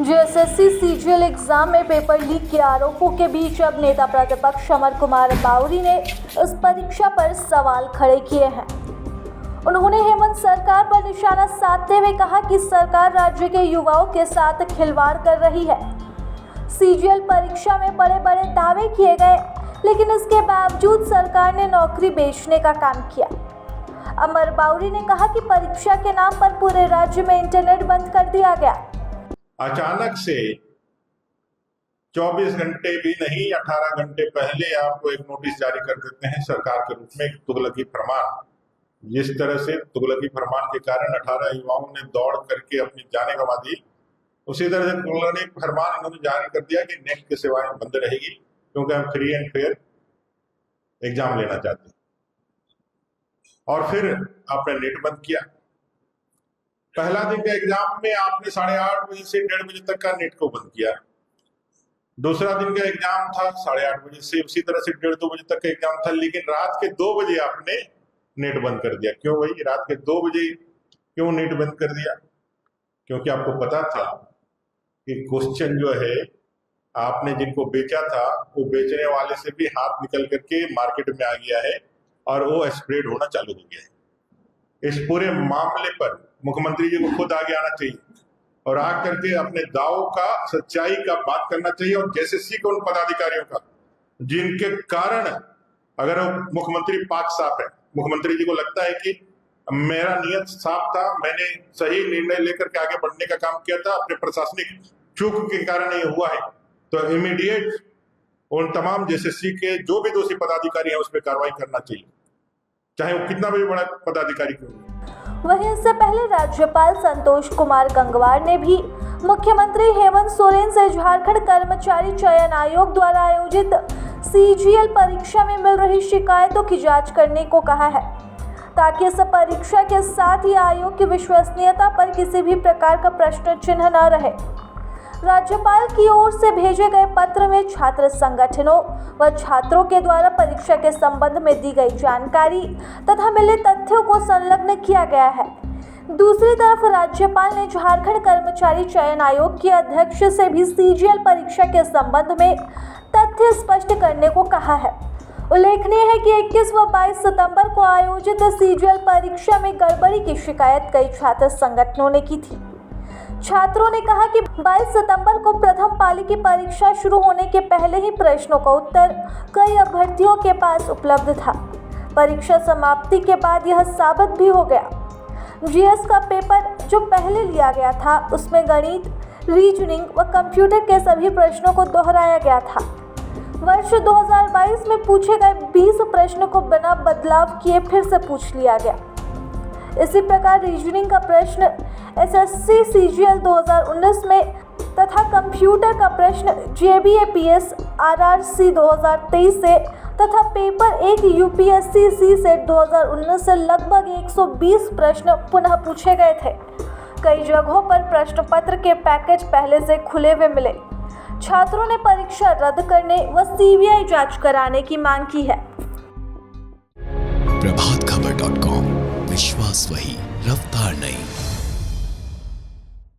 JSSC CGL exam में paper leak के आरोपों के बीच अब नेता प्रतिपक्ष अमर कुमार बावरी ने इस परीक्षा पर सवाल खड़े किए हैं। उन्होंने हेमंत सरकार पर निशाना साधते हुए कहा कि सरकार राज्य के युवाओं के साथ खिलवाड़ कर रही है। सीजीएल परीक्षा में बड़े बड़े दावे किए गए, लेकिन इसके बावजूद सरकार ने नौकरी बेचने का काम किया। अमर बावरी ने कहा कि परीक्षा के नाम पर पूरे राज्य में इंटरनेट बंद कर दिया गया। अचानक से 24 घंटे भी नहीं 18 घंटे पहले आपको एक नोटिस जारी कर देते हैं सरकार के रूप में, तुगलकी फरमान। जिस तरह से तुगलकी फरमान के कारण 18 युवाओं ने दौड़ करके अपनी जान गंवा दी, उसी तरह से तुगलकी फरमान इन्होंने जारी कर दिया कि नेट की सेवाएं बंद रहेगी, क्योंकि हम फ्री एंड फेयर एग्जाम लेना चाहते हैं। और फिर आपने नेट बंद किया। पहला दिन के एग्जाम में आपने 8:30 बजे से 1:30 बजे तक का नेट को बंद किया। दूसरा दिन का एग्जाम था 8:30 बजे से उसी तरह से 1:30-2 बजे तक का एग्जाम था, लेकिन रात के 2 बजे आपने नेट बंद कर दिया। क्यों भाई, रात के 2 बजे क्यों नेट बंद कर दिया? क्योंकि आपको पता था कि क्वेश्चन जो है आपने जिनको बेचा था वो बेचने वाले से भी हाथ निकल करके मार्केट में आ गया है और वो स्प्रेड होना चालू हो गया है। इस पूरे मामले पर मुख्यमंत्री जी को खुद आगे आना चाहिए और आ करके अपने दावों का, सच्चाई का बात करना चाहिए। और जेएसएससी के उन पदाधिकारियों का जिनके कारण, अगर मुख्यमंत्री पाक साफ है, मुख्यमंत्री जी को लगता है कि मेरा नियत साफ था, मैंने सही निर्णय लेकर के आगे बढ़ने का काम किया था, अपने प्रशासनिक चूक के कारण ये हुआ है, तो इमीडिएट उन तमाम जेएसएससी के जो भी दोषी पदाधिकारी हैं उस पर कार्रवाई करना चाहिए, चाहे वो कितना भी बड़ा पदाधिकारी क्यों हो। वहीं इससे पहले राज्यपाल संतोष कुमार गंगवार ने भी मुख्यमंत्री हेमंत सोरेन से झारखंड कर्मचारी चयन आयोग द्वारा आयोजित सीजीएल परीक्षा में मिल रही शिकायतों की जांच करने को कहा है, ताकि इस परीक्षा के साथ ही आयोग की विश्वसनीयता पर किसी भी प्रकार का प्रश्न चिन्ह न रहे। राज्यपाल की ओर से भेजे गए पत्र में छात्र संगठनों व छात्रों के द्वारा परीक्षा के संबंध में दी गई जानकारी तथा मिले तथ्यों को संलग्न किया गया है। दूसरी तरफ राज्यपाल ने झारखंड कर्मचारी चयन आयोग के अध्यक्ष से भी सीजीएल परीक्षा के संबंध में तथ्य स्पष्ट करने को कहा है। उल्लेखनीय है कि 21 व 22 सितंबर को आयोजित सीजीएल परीक्षा में गड़बड़ी की शिकायत कई छात्र संगठनों ने की थी। छात्रों ने कहा कि 22 सितंबर को प्रथम पाली की परीक्षा शुरू होने के पहले ही प्रश्नों का उत्तर कई अभ्यर्थियों के पास उपलब्ध था। परीक्षा समाप्ति के बाद यह साबित भी हो गया। जीएस का पेपर जो पहले लिया गया था उसमें गणित, रीजनिंग व कंप्यूटर के सभी प्रश्नों को दोहराया गया था। वर्ष 2022 में पूछे गए 20 प्रश्नों को बिना बदलाव किए फिर से पूछ लिया गया। इसी प्रकार रीजनिंग का प्रश्न एसएससी सीजीएल 2019 में तथा कंप्यूटर का प्रश्न जेबीएपीएस आरआरसी 2023 से तथा पेपर 1 यूपीएससी सीसेट 2019 से लगभग 120 प्रश्न पुनः पूछे गए थे। कई जगहों पर प्रश्न पत्र के पैकेज पहले से खुले हुए मिले। छात्रों ने परीक्षा रद्द करने व सीबीआई जांच कराने की मांग की है। प्रभातखबर.com, विश्वास वही, रफ्तार नहीं।